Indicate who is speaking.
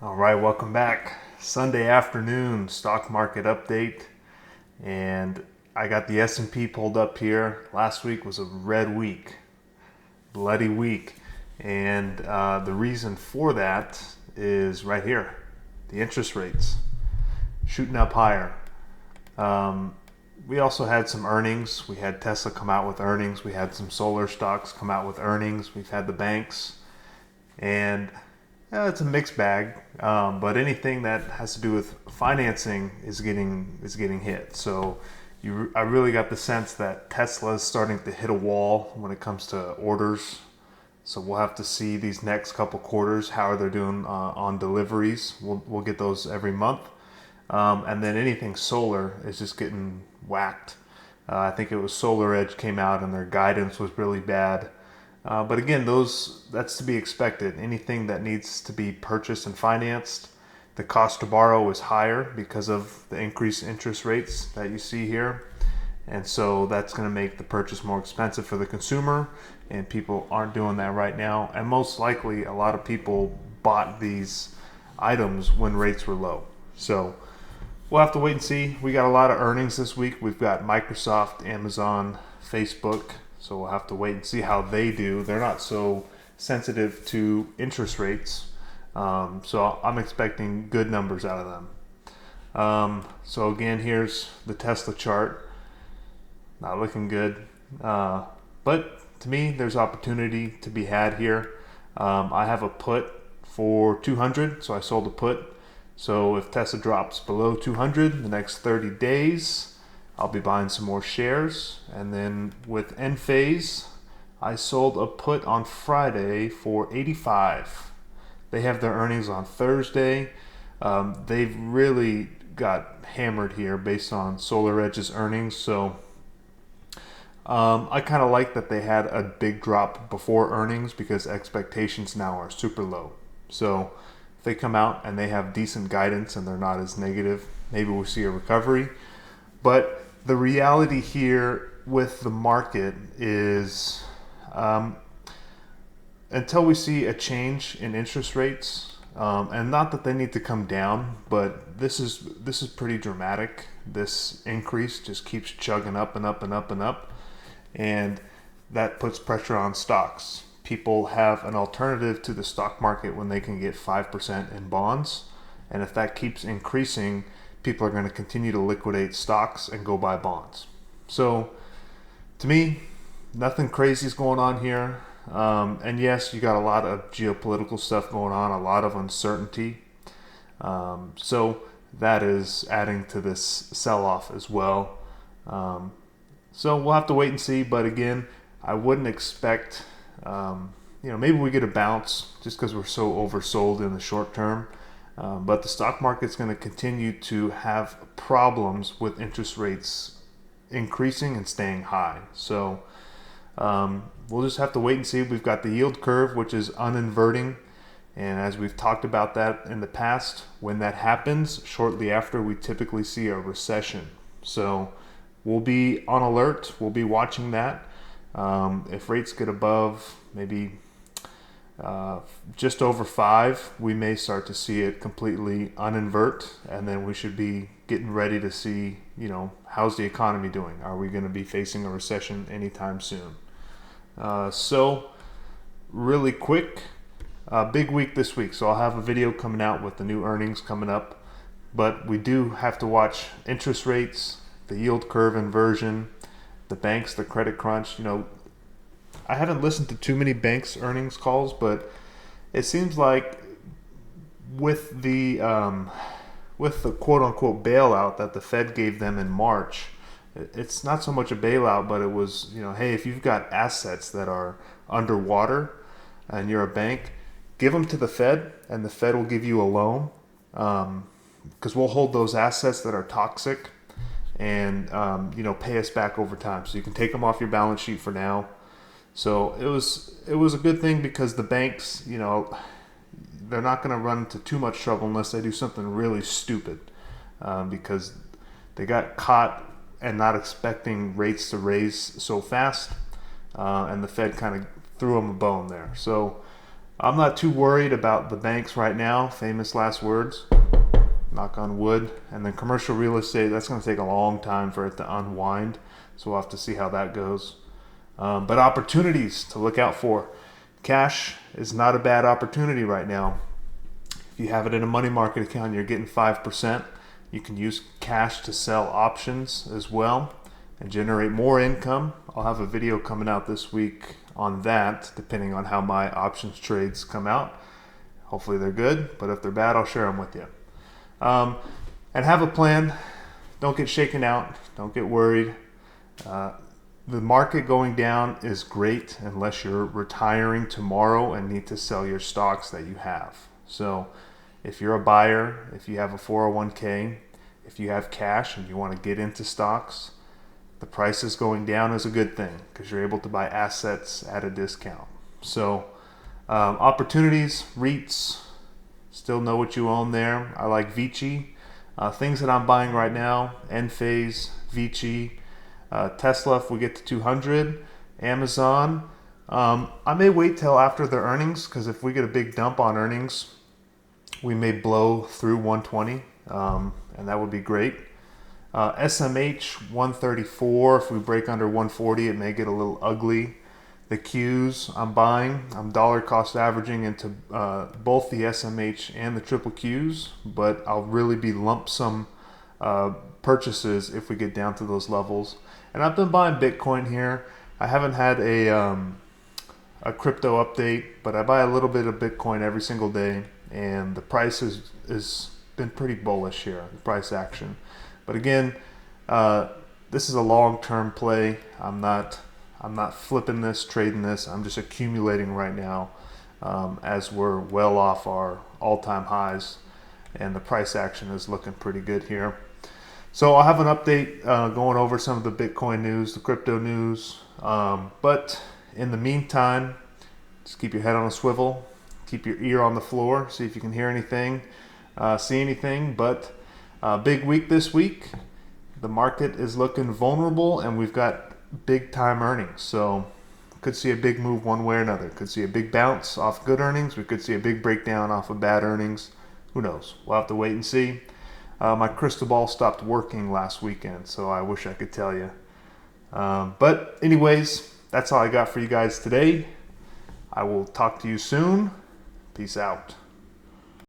Speaker 1: All right, welcome back. Sunday afternoon stock market update, and I got the S&P pulled up here. Last week was a red week, bloody week, and the reason for that is right here: the interest rates shooting up higher. We also had some earnings. We had Tesla come out with earnings. We had some solar stocks come out with earnings. We've had the banks, and it's a mixed bag, but anything that has to do with financing is getting hit. So I really got the sense that Tesla is starting to hit a wall when it comes to orders. So we'll have to see these next couple quarters how they're doing on deliveries. We'll get those every month, and then anything solar is just getting whacked. I think it was Solar Edge came out and their guidance was really bad. But again, that's to be expected. Anything that needs to be purchased and financed, the cost to borrow is higher because of the increased interest rates that you see here. And so that's going to make the purchase more expensive for the consumer, and people aren't doing that right now. And most likely, a lot of people bought these items when rates were low. So we'll have to wait and see. We got a lot of earnings this week. We've got Microsoft, Amazon, Facebook. So we'll have to wait and see how they do. They're not so sensitive to interest rates. So I'm expecting good numbers out of them. So again, here's the Tesla chart. Not looking good. But to me, there's opportunity to be had here. I have a put for 200, so I sold a put. So if Tesla drops below 200 in the next 30 days, I'll be buying some more shares. And then with Enphase, I sold a put on Friday for 85. They have their earnings on Thursday. They've really got hammered here based on Solar Edge's earnings. So I kind of like that they had a big drop before earnings because expectations now are super low. So if they come out and they have decent guidance and they're not as negative, maybe we'll see a recovery. But the reality here with the market is until we see a change in interest rates, and not that they need to come down, but this is pretty dramatic. This increase just keeps chugging up and up and up and up, and that puts pressure on stocks. People have an alternative to the stock market when they can get 5% in bonds, and if that keeps increasing, people are going to continue to liquidate stocks and go buy bonds. So to me, nothing crazy is going on here. And yes, you got a lot of geopolitical stuff going on, a lot of uncertainty. So that is adding to this sell-off as well. So we'll have to wait and see. But again, I wouldn't expect, maybe we get a bounce just because we're so oversold in the short term. But the stock market's going to continue to have problems with interest rates increasing and staying high. So we'll just have to wait and see. We've got the yield curve, which is uninverting. And as we've talked about that in the past, when that happens, shortly after, we typically see a recession. So we'll be on alert. We'll be watching that. If rates get above maybe just over 5, we may start to see it completely uninvert, and then we should be getting ready to see, how's the economy doing? Are we going to be facing a recession anytime soon? So really quick, big week this week. So I'll have a video coming out with the new earnings coming up, but we do have to watch interest rates, the yield curve inversion, the banks, the credit crunch. I haven't listened to too many banks' earnings calls, but it seems like with the quote-unquote bailout that the Fed gave them in March, it's not so much a bailout, but it was, hey, if you've got assets that are underwater and you're a bank, give them to the Fed, and the Fed will give you a loan, because we'll hold those assets that are toxic and pay us back over time. So you can take them off your balance sheet for now. So it was a good thing because the banks, they're not going to run into too much trouble unless they do something really stupid, because they got caught and not expecting rates to raise so fast, and the Fed kind of threw them a bone there. So I'm not too worried about the banks right now. Famous last words. Knock on wood. And then commercial real estate, that's going to take a long time for it to unwind. So we'll have to see how that goes. But opportunities to look out for. Cash is not a bad opportunity right now. If you have it in a money market account, you're getting 5%. You can use cash to sell options as well and generate more income. I'll have a video coming out this week on that, depending on how my options trades come out. Hopefully they're good, but if they're bad, I'll share them with you. And have a plan. Don't get shaken out. Don't get worried. The market going down is great unless you're retiring tomorrow and need to sell your stocks that you have. So if you're a buyer, if you have a 401k, if you have cash and you want to get into stocks, the price is going down is a good thing because you're able to buy assets at a discount. So opportunities, RIETS, still know what you own there. I like VICI. Things that I'm buying right now, ENPH, VICI, Tesla if we get to 200, Amazon. I may wait till after their earnings because if we get a big dump on earnings, we may blow through 120, and that would be great. SMH 134, if we break under 140, it may get a little ugly. The Qs I'm buying, I'm dollar cost averaging into both the SMH and the triple Qs, but I'll really be lump sum purchases if we get down to those levels. And I've been buying Bitcoin here. I haven't had a crypto update, but I buy a little bit of Bitcoin every single day, and the price has been pretty bullish here, the price action. But again, this is a long-term play. I'm not flipping this, trading this. I'm just accumulating right now as we're well off our all-time highs, and the price action is looking pretty good here. So I'll have an update going over some of the Bitcoin news, the crypto news. But in the meantime, just keep your head on a swivel, keep your ear on the floor, see if you can hear anything, see anything. But big week this week. The market is looking vulnerable, and we've got big time earnings. So could see a big move one way or another. Could see a big bounce off good earnings. We could see a big breakdown off of bad earnings. Who knows? We'll have to wait and see. My crystal ball stopped working last weekend, so I wish I could tell you. But anyways, that's all I got for you guys today. I will talk to you soon. Peace out.